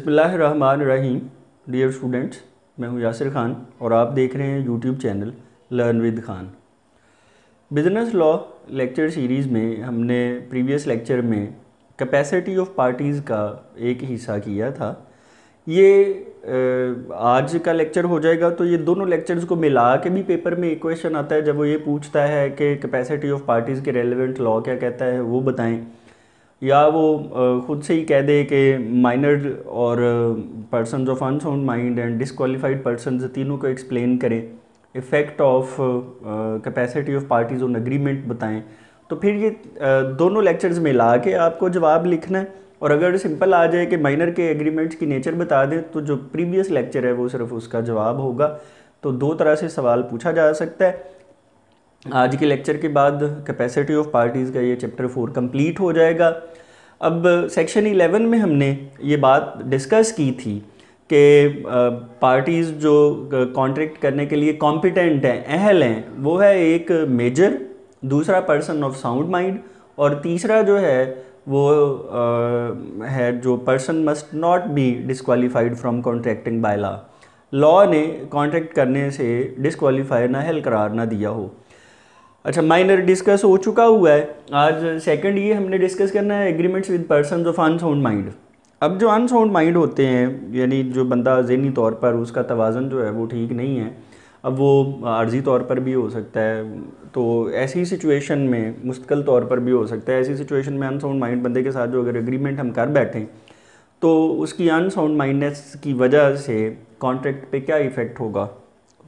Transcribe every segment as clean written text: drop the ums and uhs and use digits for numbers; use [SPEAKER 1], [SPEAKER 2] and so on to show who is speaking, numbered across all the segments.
[SPEAKER 1] बिस्मिल्लाहिर्रहमानिर्रहीम। Dear students, मैं हूं यासिर खान और आप देख रहे हैं YouTube channel learn with Khan. Business law lecture series में हमने प्रीवियस लेक्चर में कैपेसिटी ऑफ पार्टीज़ का एक हिस्सा किया था। ये आज का लेक्चर हो जाएगा, तो ये दोनों लेक्चर्स को मिला के भी पेपर में एक क्वेश्चन आता है जब वो ये पूछता है कि कैपेसिटी ऑफ पार्टीज़ के रेलेवेंट लॉ क्या कहता है वो बताएं, या वो ख़ुद से ही कह दे कि माइनर और persons of unsound mind and disqualified persons तीनों को एक्सप्लेन करें, effect of capacity of parties on agreement बताएं। तो फिर ये दोनों लेक्चर्स मिला के आपको जवाब लिखना है। और अगर सिंपल आ जाए कि माइनर के एग्रीमेंट्स की नेचर बता दें तो जो प्रीवियस लेक्चर है वो सिर्फ उसका जवाब होगा। तो दो तरह से सवाल पूछा जा सकता है। आज के लेक्चर के बाद कैपेसिटी ऑफ पार्टीज़ का ये चैप्टर 4 कंप्लीट हो जाएगा। अब सेक्शन 11 में हमने ये बात डिस्कस की थी कि पार्टीज़ जो कॉन्ट्रैक्ट करने के लिए कॉम्पिटेंट हैं, अहल हैं, वो है एक मेजर, दूसरा पर्सन ऑफ साउंड माइंड और तीसरा जो है वो है जो person must not be disqualified from contracting by law. Law ने कॉन्ट्रैक्ट करने से डिसक्वालीफाई ना अहल करार ना दिया हो। अच्छा, माइनर डिस्कस हो चुका हुआ है। आज सेकंड ये हमने डिस्कस करना है agreements with persons of unsound mind. अब जो अनसाउंड माइंड होते हैं, यानी जो बंदा ज़हनी तौर पर उसका तवाज़न जो है वो ठीक नहीं है, अब वो आर्जी तौर पर भी हो सकता है, तो ऐसी सिचुएशन में मुस्तकिल तौर पर भी हो सकता है। ऐसी सिचुएशन में अनसाउंड माइंड बंदे के साथ जो अगर एग्रीमेंट हम कर बैठें तो उसकी अनसाउंड माइंडनेस की वजह से कॉन्ट्रैक्ट पे क्या इफ़ेक्ट होगा।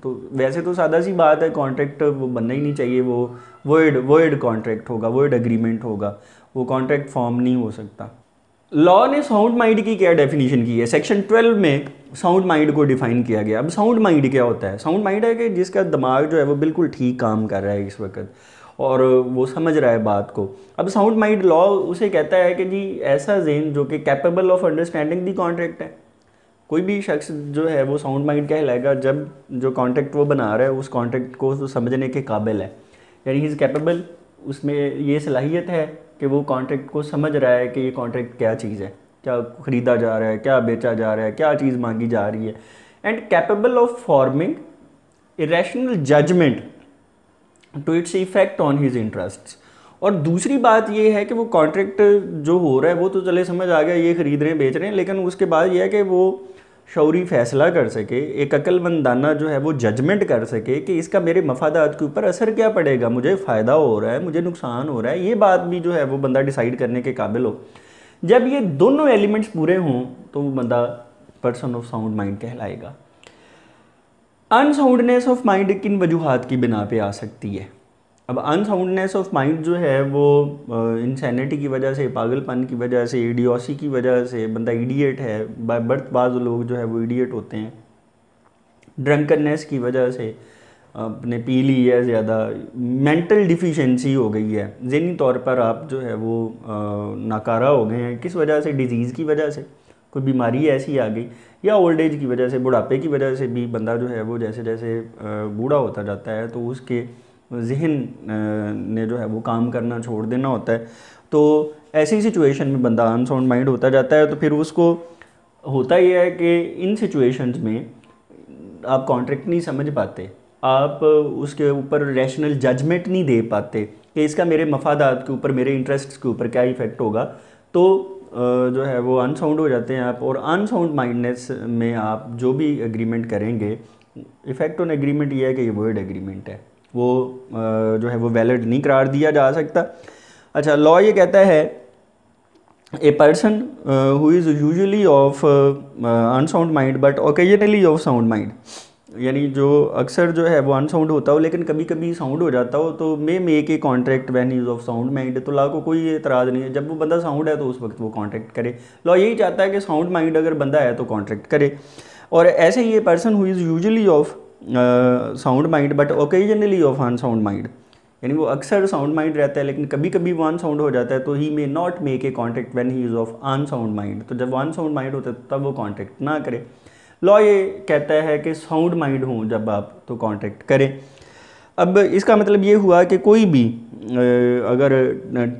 [SPEAKER 1] तो वैसे तो सादा सी बात है, कॉन्ट्रैक्ट वो बनना ही नहीं चाहिए, वो वॉइड कॉन्ट्रैक्ट होगा, वॉइड एग्रीमेंट होगा, वो कॉन्ट्रैक्ट फॉर्म नहीं हो सकता। लॉ ने साउंड माइंड की क्या डेफिनेशन की है? सेक्शन 12 में साउंड माइंड को डिफाइन किया गया। अब साउंड माइंड क्या होता है? साउंड माइंड है कि जिसका दिमाग जो है वो बिल्कुल ठीक काम कर रहा है इस वक्त और वो समझ रहा है बात को। अब साउंड माइंड लॉ उसे कहता है कि जी ऐसा ज़हन जो कि capable of understanding the contract है। कोई भी शख्स जो है वो साउंड माइंड कहलाएगा जब जो कॉन्ट्रैक्ट वो बना रहा है उस कॉन्ट्रैक्ट को तो समझने के काबिल है, यानी ही इज़ कैपेबल, उसमें ये सलाहियत है कि वो कॉन्ट्रैक्ट को समझ रहा है कि ये कॉन्ट्रैक्ट क्या चीज़ है, क्या ख़रीदा जा रहा है, क्या बेचा जा रहा है, क्या चीज़ मांगी जा रही है, and capable of forming irrational judgement to its effect on his interests. और दूसरी बात ये है कि वो कॉन्ट्रैक्ट जो हो रहा है वो तो चले समझ आ गया ये ख़रीद रहे हैं बेच रहे हैं, लेकिन उसके बाद ये है कि वो शौरी फ़ैसला कर सके, एक अक्लमंदाना जो है वो जजमेंट कर सके कि इसका मेरे मफादात के ऊपर असर क्या पड़ेगा, मुझे फ़ायदा हो रहा है, मुझे नुकसान हो रहा है, ये बात भी जो है वो बंदा डिसाइड करने के काबिल हो। जब ये दोनों एलिमेंट्स पूरे हों तो वो बंदा पर्सन ऑफ साउंड माइंड कहलाएगा। अनसाउंडनेस ऑफ माइंड किन वजूहात की बिना पे आ सकती है? अब अनसाउंडनेस ऑफ माइंड जो है वो इंसैनिटी की वजह से, पागलपन की वजह से, इडियोसी की वजह से, बंदा इडियट है, बाय बर्थ बाज़ लोग जो है वो इडियट होते हैं, ड्रंकननेस की वजह से अपने पी ली है ज़्यादा, मेंटल डिफिशिएंसी हो गई है, ज़हनी तौर पर आप जो है वो नाकारा हो गए हैं, किस वजह से? डिजीज़ की वजह से, कोई बीमारी ऐसी आ गई, या ओल्ड एज की वजह से, बुढ़ापे की वजह से भी बंदा जो है वो जैसे जैसे बूढ़ा होता जाता है तो उसके ज़हन ने जो है वो काम करना छोड़ देना होता है। तो ऐसी सिचुएशन में बंदा अनसाउंड माइंड होता जाता है। तो फिर उसको होता यह है कि इन सिचुएशंस में आप कॉन्ट्रैक्ट नहीं समझ पाते, आप उसके ऊपर रैशनल जजमेंट नहीं दे पाते कि इसका मेरे मफादात के ऊपर, मेरे इंटरेस्ट्स के ऊपर क्या इफ़ेक्ट होगा। तो जो है वो अनसाउंड हो जाते हैं आप, और अनसाउंड माइंडनेस में आप जो भी एग्रीमेंट करेंगे, इफ़ेक्ट ऑन एग्रीमेंट ये है कि ये वर्ड एग्रीमेंट है, वो जो है वो वैलिड नहीं करार दिया जा सकता। अच्छा, लॉ ये कहता है ए person who is usually of unsound mind but occasionally of sound mind, यानी जो अक्सर जो है वो अनसाउंड होता हो लेकिन कभी कभी साउंड हो जाता हो, तो may make a contract when he is of sound mind. तो लॉ को कोई एतराज़ नहीं है, जब वो बंदा साउंड है तो उस वक्त वो कॉन्ट्रैक्ट करे। लॉ यही चाहता है कि साउंड माइंड अगर बंदा है तो कॉन्ट्रैक्ट करे। और ऐसे ही ये person who is usually of sound mind but occasionally of unsound mind, यानी वो अक्सर साउंड माइंड रहता है लेकिन कभी कभी वो अनसाउंड हो जाता है, तो he may not make a contract when he is of unsound mind. तो जब वो अनसाउंड माइंड होता है तब वो कॉन्ट्रैक्ट ना करे। लॉ ये कहता है कि साउंड माइंड हो जब आप तो कॉन्ट्रैक्ट करें। अब इसका मतलब ये हुआ कि कोई भी अगर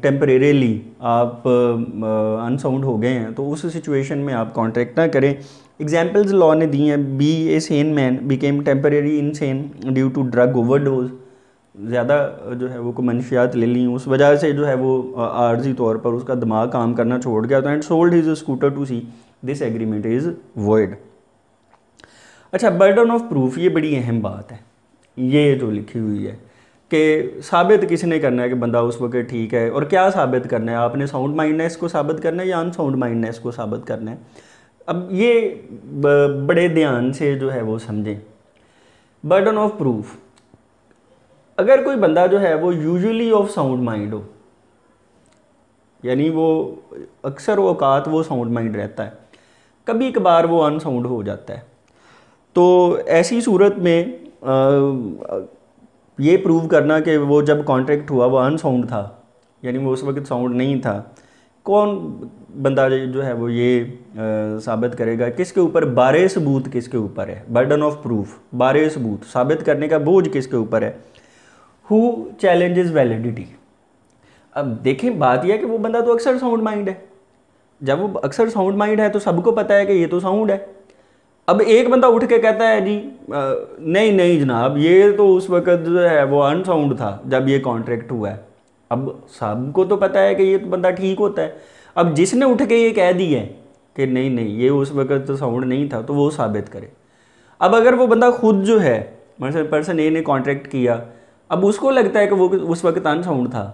[SPEAKER 1] टेम्परेरीली आप अनसाउंड हो गए हैं तो उस सिचुएशन में आप कॉन्ट्रैक्ट ना करें। एग्जाम्पल्स लॉ ने दी हैं, be a sane man became temporary insane due to drug overdose, ज़्यादा जो है वो को मंशियात ले ली, उस वजह से जो है वो आर्जी तौर पर उसका दिमाग काम करना छोड़ गया, तो and sold his scooter to C, this agreement is void. अच्छा, बर्डन ऑफ प्रूफ, ये बड़ी अहम बात है, ये जो लिखी हुई है कि साबित किसने करना है कि बंदा उस वक्त ठीक है, और क्या साबित करना है, आपने साउंड माइंडनेस को साबित करना है या अनसाउंड माइंडनेस को साबित करना है। अब ये बड़े ध्यान से जो है वो समझें। बर्डन ऑफ प्रूफ, अगर कोई बंदा जो है वो यूजुअली ऑफ साउंड माइंड हो, यानी वो अक्सर औकात वो साउंड माइंड रहता है, कभी कभार वो अनसाउंड हो जाता है, तो ऐसी सूरत में ये प्रूव करना कि वो जब कॉन्ट्रैक्ट हुआ वो अनसाउंड था, यानी वो उस वक्त साउंड नहीं था, कौन बंदा जो है वो ये साबित करेगा, किसके ऊपर, बारे सबूत किसके ऊपर है, बर्डन ऑफ प्रूफ, बारे सबूत, साबित करने का बोझ किसके ऊपर है, हु चैलेंजेस वैलिडिटी। अब देखें, बात यह है कि वो बंदा तो अक्सर साउंड माइंड है, जब वो अक्सर साउंड माइंड है तो सबको पता है कि ये तो साउंड है। अब एक बंदा उठ के कहता है जी नहीं नहीं जनाब, ये तो उस वक्त जो है वो अनसाउंड था जब ये कॉन्ट्रैक्ट हुआ है। अब सबको तो पता है कि ये तो बंदा ठीक होता है। अब जिसने उठ के ये कह दिया है कि नहीं नहीं ये उस वक्त तो साउंड नहीं था, तो वो साबित करे। अब अगर वो बंदा खुद जो है, मतलब पर्सन ए ने कॉन्ट्रैक्ट किया, अब उसको लगता है कि वो उस वक्त अनसाउंड था,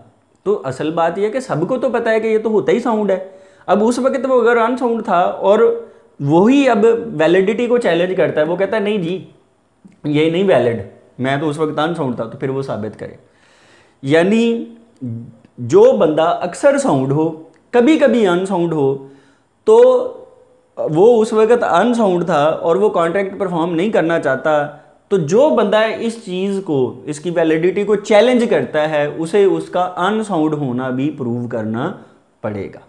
[SPEAKER 1] तो असल बात यह है कि सबको तो पता है कि ये तो होता ही साउंड है। अब उस वक्त वो अगर अनसाउंड था और वही अब वैलिडिटी को चैलेंज करता है, वो कहता है नहीं जी ये नहीं वैलिड, मैं तो उस वक्त अनसाउंड था, तो फिर वो साबित करे। यानी जो बंदा अक्सर साउंड हो, कभी कभी अनसाउंड हो, तो वो उस वक्त अनसाउंड था और वो कॉन्ट्रैक्ट परफॉर्म नहीं करना चाहता, तो जो बंदा इस चीज़ को, इसकी वैलिडिटी को चैलेंज करता है, उसे उसका अनसाउंड होना भी प्रूव करना पड़ेगा,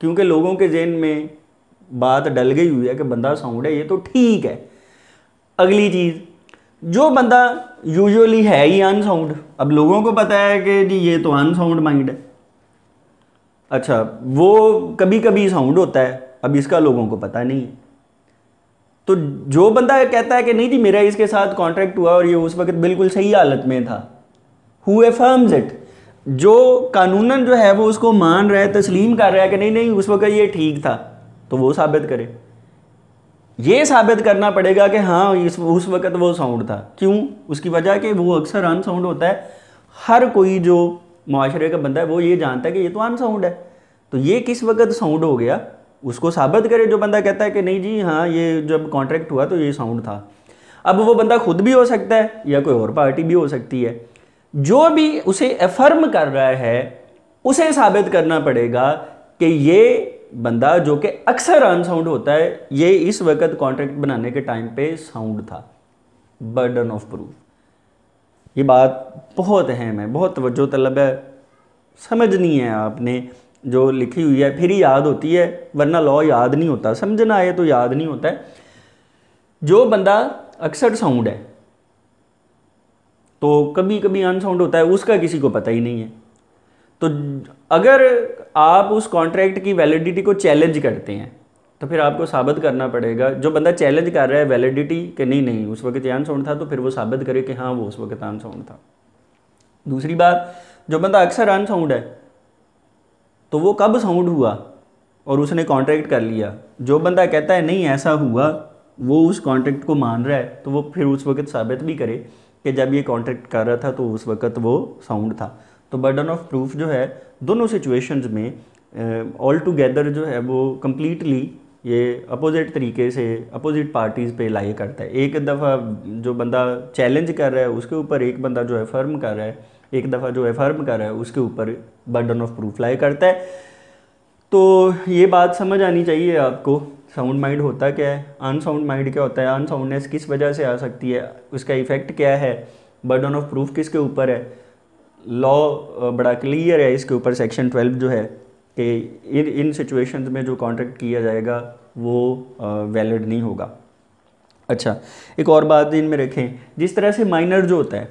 [SPEAKER 1] क्योंकि लोगों के ज़हन में बात डल गई हुई है कि बंदा साउंड है, ये तो ठीक है। अगली चीज़, जो बंदा यूजुअली है ही अनसाउंड, अब लोगों को पता है कि जी ये तो अनसाउंड माइंड है, अच्छा वो कभी कभी साउंड होता है, अब इसका लोगों को पता नहीं है। तो जो बंदा कहता है कि नहीं जी मेरा इसके साथ कॉन्ट्रैक्ट हुआ और ये उस वक्त बिल्कुल सही हालत में था, हु अफर्म्स इट, जो कानूनन जो है वो उसको मान रहा है, तस्लीम कर रहा है कि नहीं नहीं उस वक्त ये ठीक था, तो वो साबित करे। ये साबित करना पड़ेगा कि हाँ उस वक्त वो साउंड था। क्यों? उसकी वजह कि वो अक्सर अनसाउंड होता है। हर कोई जो माशरे का बंदा है वो ये जानता है कि ये तो अनसाउंड है, तो ये किस वक्त साउंड हो गया उसको साबित करे। जो बंदा कहता है कि नहीं जी हाँ ये जब कॉन्ट्रैक्ट हुआ तो ये साउंड था, अब वो बंदा खुद भी हो सकता है या कोई और पार्टी भी हो सकती है। जो भी उसे अफर्म कर रहा है उसे साबित करना पड़ेगा कि ये बंदा जो कि अक्सर अनसाउंड होता है, ये इस वक्त कॉन्ट्रैक्ट बनाने के टाइम पे साउंड था। बर्डन ऑफ प्रूफ, ये बात बहुत अहम है, बहुत तवज्जो तलब है, समझनी है आपने। जो लिखी हुई है फिर ही याद होती है, वरना लॉ याद नहीं होता, समझना आए तो याद नहीं होता है। जो बंदा अक्सर साउंड है तो कभी कभी अनसाउंड होता है, उसका किसी को पता ही नहीं है। तो अगर आप उस कॉन्ट्रैक्ट की वैलिडिटी को चैलेंज करते हैं तो फिर आपको साबित करना पड़ेगा, जो बंदा चैलेंज कर रहा है वैलिडिटी कि नहीं नहीं उस वक्त अनसाउंड था, तो फिर वो साबित करे कि हाँ वो उस वक्त अनसाउंड था। दूसरी बात, जो बंदा अक्सर अनसाउंड है तो वो कब साउंड हुआ और उसने कॉन्ट्रैक्ट कर लिया। जो बंदा कहता है नहीं ऐसा हुआ, वो उस कॉन्ट्रैक्ट को मान रहा है, तो वो फिर उस वक्त साबित भी करे कि जब ये कॉन्ट्रैक्ट कर रहा था तो उस वक्त वो साउंड था। तो बर्डन ऑफ प्रूफ जो है दोनों सिचुएशंस में ऑल टुगेदर जो है वो कम्प्लीटली ये अपोजिट तरीके से अपोजिट पार्टीज़ पे लाई करता है। एक दफ़ा जो बंदा चैलेंज कर रहा है उसके ऊपर एक बंदा जो है फर्म कर रहा है, एक दफ़ा जो है फर्म कर रहा है उसके ऊपर बर्डन ऑफ प्रूफ लाई करता है। तो ये बात समझ आनी चाहिए आपको, साउंड माइंड होता क्या है, अनसाउंड माइंड क्या होता है, अनसाउंडनेस किस वजह से आ सकती है, उसका इफ़ेक्ट क्या है, बर्डन ऑफ प्रूफ किसके ऊपर है। लॉ बड़ा क्लियर है इसके ऊपर, सेक्शन 12 जो है कि इन सिचुएशंस में जो कॉन्ट्रैक्ट किया जाएगा वो वैलिड नहीं होगा। अच्छा, एक और बात इनमें रखें, जिस तरह से माइनर जो होता है,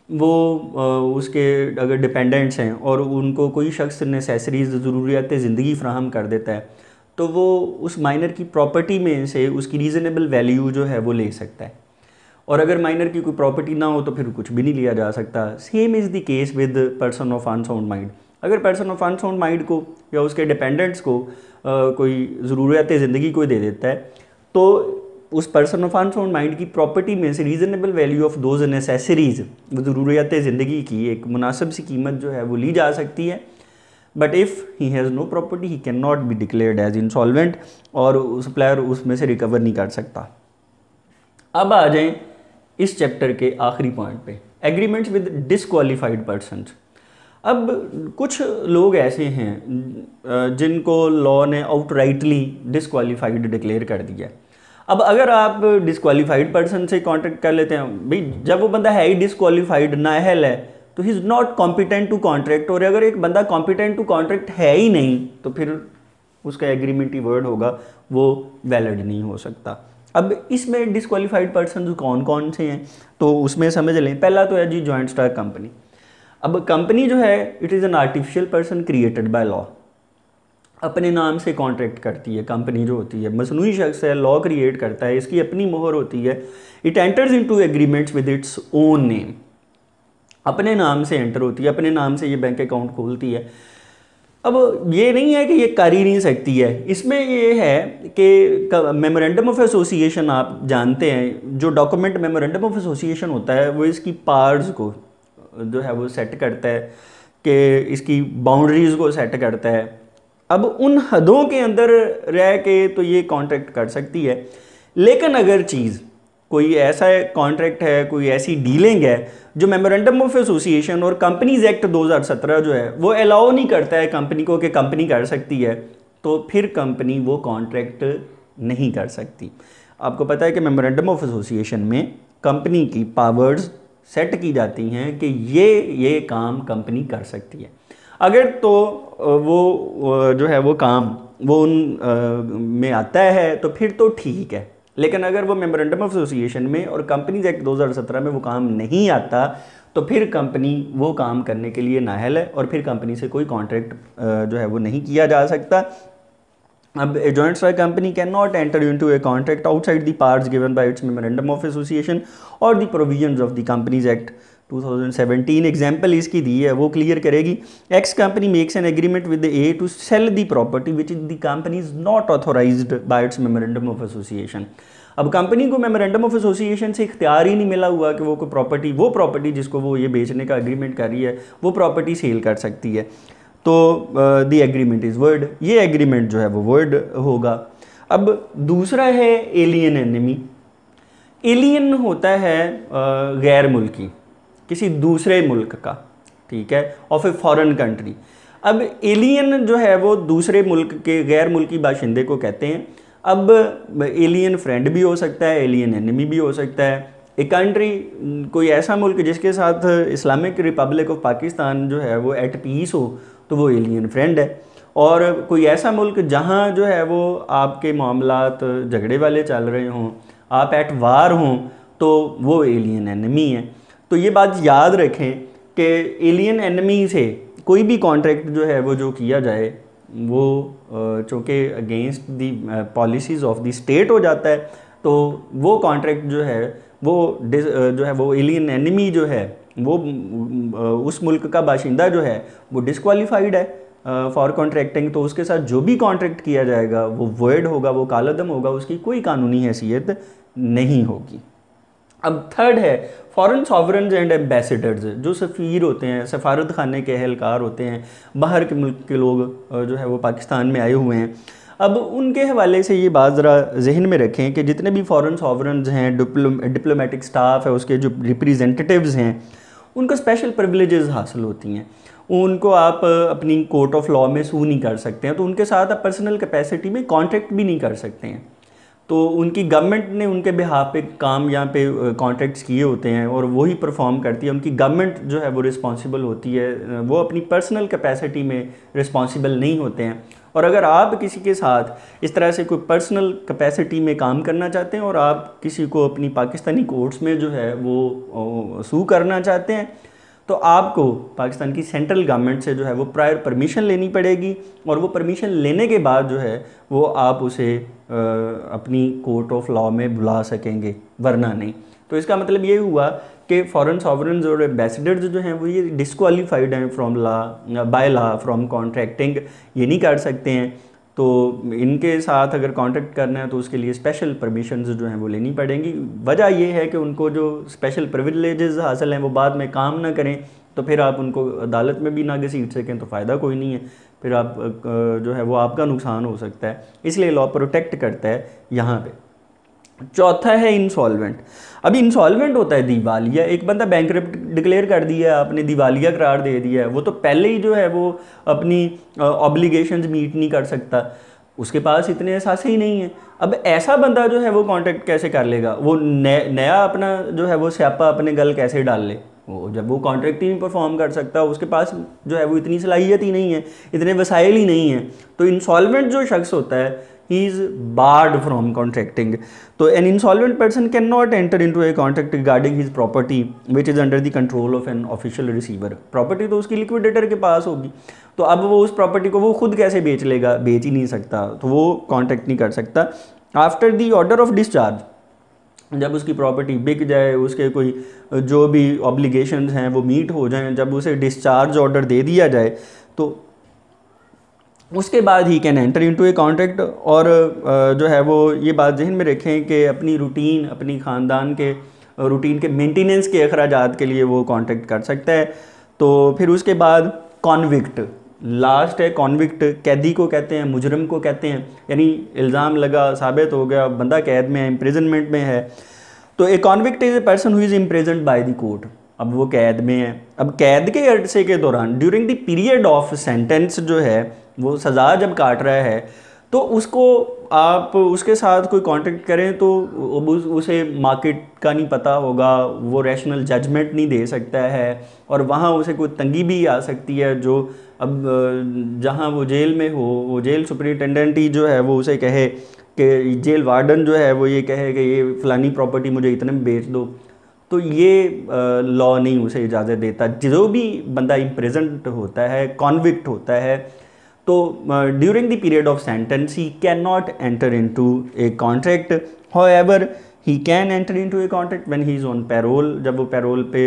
[SPEAKER 1] वो उसके अगर डिपेंडेंट्स हैं और उनको कोई शख्स नेसेसरीज़ ज़रूरियात ज़िंदगी फ़राहम कर देता है तो वो उस माइनर की प्रॉपर्टी में से उसकी रीज़नेबल वैल्यू जो है वो ले सकता है। और अगर माइनर की कोई प्रॉपर्टी ना हो तो फिर कुछ भी नहीं लिया जा सकता। Same is the case with person of unsound mind. अगर पर्सन ऑफ अनसाउंड माइंड को या उसके डिपेंडेंट्स को कोई ज़रूरियात ज़िंदगी कोई दे देता है तो उस पर्सन ऑफ अनसाउंड माइंड की प्रॉपर्टी में से रीज़नेबल वैल्यू ऑफ दोज नेसेसरीज़, वो ज़रूरियात ज़िंदगी की एक मुनासिब सी कीमत जो है वो ली जा सकती है। But if he has no property he can not be declared as insolvent और सप्लायर उसमें से रिकवर नहीं कर सकता। अब आ जाएं इस चैप्टर के आखिरी पॉइंट पे, एग्रीमेंट्स विद डिसक्वालीफाइड पर्सनस। अब कुछ लोग ऐसे हैं जिनको लॉ ने आउटराइटली डिसक्वालीफाइड डिक्लेयर कर दिया। अब अगर आप डिसक्वालीफाइड पर्सन से कॉन्ट्रैक्ट कर लेते हैं, भाई जब वो बंदा है ही डिसक्वालीफाइड, नाअहल है, तो he is not competent to contract. और अगर एक बंदा कॉम्पिटेंट टू कॉन्ट्रैक्ट है ही नहीं तो फिर उसका एग्रीमेंट ही वर्ड होगा वो वैलिड नहीं हो सकता। अब इसमें डिसक्वालीफाइड पर्सन कौन कौन से हैं तो उसमें समझ लें। पहला तो है जी जॉइंट स्टॉक कंपनी। अब कंपनी जो है it is an artificial person created by law, अपने नाम से कॉन्ट्रैक्ट करती है। कंपनी जो होती है मसनूई शख्स है, लॉ क्रिएट करता है, इसकी अपनी मोहर होती है। It enters into agreements with its own name, अपने नाम से एंटर होती है, अपने नाम से ये बैंक अकाउंट खोलती है। अब ये नहीं है कि ये कर ही नहीं सकती है, इसमें ये है कि मेमोरेंडम ऑफ एसोसिएशन आप जानते हैं, जो डॉक्यूमेंट मेमोरेंडम ऑफ एसोसिएशन होता है वो इसकी पार्ट्स को जो है वो सेट करता है कि इसकी बाउंड्रीज़ को सेट करता है। अब उन हदों के अंदर रह के तो ये कॉन्ट्रैक्ट कर सकती है, लेकिन अगर चीज़ कोई ऐसा कॉन्ट्रैक्ट है, कोई ऐसी डीलिंग है जो मेमोरेंडम ऑफ एसोसिएशन और कंपनीज एक्ट 2017 जो है वो अलाउ नहीं करता है कंपनी को कि कंपनी कर सकती है, तो फिर कंपनी वो कॉन्ट्रैक्ट नहीं कर सकती। आपको पता है कि मेमोरेंडम ऑफ एसोसिएशन में कंपनी की पावर्स सेट की जाती हैं कि ये काम कंपनी कर सकती है। अगर तो वो जो है वो काम वो उन में आता है तो फिर तो ठीक है, लेकिन अगर वो मेमोरेंडम ऑफ एसोसिएशन में और कंपनीज एक्ट 2017 में वो काम नहीं आता तो फिर कंपनी वो काम करने के लिए नाअहल है और फिर कंपनी से कोई कॉन्ट्रैक्ट जो है वो नहीं किया जा सकता। अब a joint stock company can not enter into a contract outside the parts given by its memorandum of association और the provisions of the companies act 2017। Example इसकी दी है वो क्लियर करेगी। X company makes an agreement with A to sell the property which is the company is not authorised by its memorandum of association. अब company को memorandum of association से इख्तियार ही नहीं मिला हुआ कि वो कोई प्रॉपर्टी जिसको वो ये बेचने का एग्रीमेंट कर रही है वो प्रॉपर्टी सेल कर सकती है, तो द एग्रीमेंट इज़ वर्ड, ये एग्रीमेंट जो है वो वर्ड होगा। अब दूसरा है एलियन एनिमी। एलियन होता है गैर मुल्की, किसी दूसरे मुल्क का, ठीक है, ऑफ ए फॉरेन कंट्री। अब एलियन जो है वो दूसरे मुल्क के गैर मुल्की बाशिंदे को कहते हैं। अब एलियन फ्रेंड भी हो सकता है, एलियन एनिमी भी हो सकता है। एक कंट्री, कोई ऐसा मुल्क जिसके साथ इस्लामिक रिपब्लिक ऑफ पाकिस्तान जो है वो एट पीस हो तो वो एलियन फ्रेंड है, और कोई ऐसा मुल्क जहाँ जो है वो आपके मामलात झगड़े वाले चल रहे हों, आप एट वार हों, तो वो एलियन एनिमी है। तो ये बात याद रखें कि एलियन एनिमी से कोई भी कॉन्ट्रैक्ट जो है वो जो किया जाए वो चूँकि against the policies of the state हो जाता है, तो वो कॉन्ट्रैक्ट जो है वो एलियन एनिमी जो है वो उस मुल्क का बाशिंदा जो है वो डिसक्वालीफाइड है फॉर कॉन्ट्रैक्टिंग। तो उसके साथ जो भी कॉन्ट्रैक्ट किया जाएगा वो वर्ड होगा, वो कालदम होगा, उसकी कोई कानूनी हैसियत नहीं होगी। अब थर्ड है फॉरेन सॉवरन्स एंड एम्बेसडर्स, जो सफ़ीर होते हैं, सफारत खाने के अहलकार होते हैं, बाहर के मुल्क के लोग जो है वो पाकिस्तान में आए हुए हैं। अब उनके हवाले से ये बात ज़रा जहन में रखें कि जितने भी फॉरेन सॉवरन्स हैं, डिप्लोमेटिक स्टाफ है, उसके जो रिप्रेजेंटेटिव्स हैं, उनको स्पेशल प्रिविलेजेस हासिल होती हैं। उनको आप अपनी कोर्ट ऑफ लॉ में सू नहीं कर सकते हैं, तो उनके साथ आप पर्सनल कैपेसिटी में कॉन्ट्रैक्ट भी नहीं कर सकते हैं। तो उनकी गवर्नमेंट ने उनके बिहाफ पे काम यहाँ पे कॉन्ट्रैक्ट्स किए होते हैं और वही परफॉर्म करती है। उनकी गवर्नमेंट जो है वो रिस्पॉन्सिबल होती है, वो अपनी पर्सनल कैपेसिटी में रिस्पॉन्सिबल नहीं होते हैं। और अगर आप किसी के साथ इस तरह से कोई पर्सनल कैपेसिटी में काम करना चाहते हैं और आप किसी को अपनी पाकिस्तानी कोर्ट्स में जो है वो सू करना चाहते हैं, तो आपको पाकिस्तान की सेंट्रल गवर्नमेंट से जो है वो प्रायर परमिशन लेनी पड़ेगी, और वो परमिशन लेने के बाद जो है वो आप उसे अपनी कोर्ट ऑफ लॉ में बुला सकेंगे, वरना नहीं। तो इसका मतलब ये हुआ कि फॉरेन सॉवरेन्स और एम्बेसडर्स जो हैं वो ये डिस्क्वालीफाइड हैं from law, by law from contracting, ये नहीं कर सकते हैं। तो इनके साथ अगर कॉन्ट्रैक्ट करना है तो उसके लिए स्पेशल परमिशंस जो हैं वो लेनी पड़ेंगी। वजह ये है कि उनको जो स्पेशल प्रिविलेजेस हासिल हैं वो बाद में काम ना करें, तो फिर आप उनको अदालत में भी ना घसीट सकें तो फ़ायदा कोई नहीं है, फिर आप जो है वो आपका नुकसान हो सकता है। इसलिए लॉ प्रोटेक्ट करता है यहाँ पे। चौथा है इंसॉल्वेंट। अब इंसॉल्वेंट होता है दिवालिया। एक बंदा बैंकरप्ट डिक्लेयर कर दिया है, आपने दिवालिया करार दे दिया है, वो तो पहले ही जो है वो अपनी ऑब्लिगेशंस मीट नहीं कर सकता, उसके पास इतने एहसास ही नहीं है। अब ऐसा बंदा जो है वो कॉन्ट्रैक्ट कैसे कर लेगा, वो नया अपना जो है वो स्यापा अपने गल कैसे डाल ले, वो जब वो कॉन्ट्रैक्ट ही नहीं परफॉर्म कर सकता, उसके पास जो है वो इतनी सलाहियत ही नहीं है, इतने वसाइल ही नहीं है। तो इंसॉल्वेंट जो शख्स होता है he is barred from contracting. So an insolvent person cannot enter into a contract regarding his property which is under the control of an official receiver. Property तो उसकी लिक्विडेटर के पास होगी, तो अब वो उस प्रॉपर्टी को वो खुद कैसे बेच लेगा, बेच ही नहीं सकता, तो वो कॉन्ट्रैक्ट नहीं कर सकता। After the order of discharge, जब उसकी प्रॉपर्टी बिक जाए, उसके कोई जो भी ऑब्लिगेशंस हैं वो मीट हो जाएं, जब उसे डिस्चार्ज ऑर्डर दे दिया जाए, तो उसके बाद ही can enter into a contract. और जो है वो ये बात जहन में रखें कि अपनी रूटीन, अपनी ख़ानदान के रूटीन के मेंटेनेंस के अखराजात के लिए वो कॉन्ट्रैक्ट कर सकता है। तो फिर उसके बाद कॉन्विक्ट, लास्ट है कॉन्विक्ट। कैदी को कहते हैं, मुजरम को कहते हैं, यानी इल्ज़ाम लगा, साबित हो गया, बंदा कैद में है, इम्प्रिजनमेंट में है। तो a convict is a person who is imprisoned by the court. अब वो कैद में है, अब कैद के अरसे के दौरान during the period of sentence जो है वो सज़ा जब काट रहा है, तो उसको आप उसके साथ कोई कांटेक्ट करें तो उसे मार्केट का नहीं पता होगा, वो रैशनल जजमेंट नहीं दे सकता है, और वहाँ उसे कोई तंगी भी आ सकती है। जो अब जहाँ वो जेल में हो, वो जेल सुपरिटेंडेंट ही जो है वो उसे कहे कि जेल वार्डन जो है वो ये कहे कि ये फ़लानी प्रॉपर्टी मुझे इतने में बेच दो, तो ये लॉ नहीं उसे इजाज़त देता। जो भी बंदा इम्प्रिजन्ड होता है, कॉन्विक्ट होता है, तो during the period of sentence he can not enter into a contract. However he can enter into a contract when he is on parole. जब वो पैरोल पे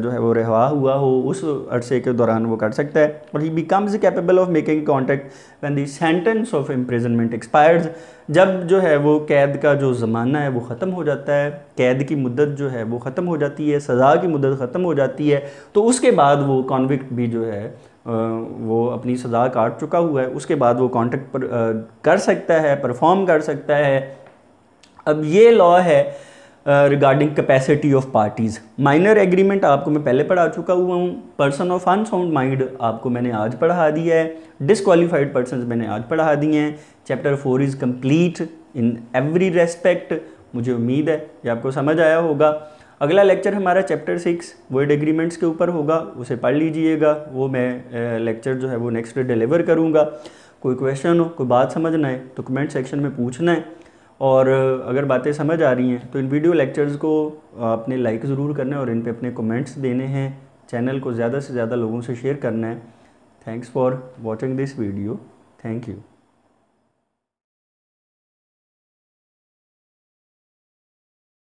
[SPEAKER 1] जो है वो रिहा हुआ हो, उस अरसे के दौरान वो कर सकता है। और ही becomes capable of making contract when the sentence of imprisonment expires. जब जो है वो कैद का जो ज़माना है वो ख़त्म हो जाता है, कैद की मुद्दत जो है वो ख़त्म हो जाती है, सज़ा की मुद्दत ख़त्म हो जाती है, तो उसके बाद वो कॉन्विक्ट भी जो है वो अपनी सज़ा काट चुका हुआ है, उसके बाद वो कॉन्ट्रैक्ट पर कर सकता है, परफॉर्म कर सकता है। अब ये लॉ है regarding capacity of parties. Minor agreement आपको मैं पहले पढ़ा चुका हुआ हूँ। पर्सन ऑफ अनसाउंड माइंड आपको मैंने आज पढ़ा दिया है। डिसक्वालीफाइड पर्सनस मैंने आज पढ़ा दिए हैं। Chapter 4 is complete in every respect. मुझे उम्मीद है ये आपको समझ आया होगा। अगला लेक्चर हमारा चैप्टर 6 वर्ड एग्रीमेंट्स के ऊपर होगा, उसे पढ़ लीजिएगा। वो मैं लेक्चर जो है वो नेक्स्ट डिलीवर करूँगा। कोई क्वेश्चन हो, कोई बात समझना है तो कमेंट सेक्शन में पूछना है, और अगर बातें समझ आ रही हैं तो इन वीडियो लेक्चर्स को आपने लाइक ज़रूर करना है और इन पे अपने कमेंट्स देने हैं। चैनल को ज़्यादा से ज़्यादा लोगों से शेयर करना है। Thanks for watching this video. Thank you.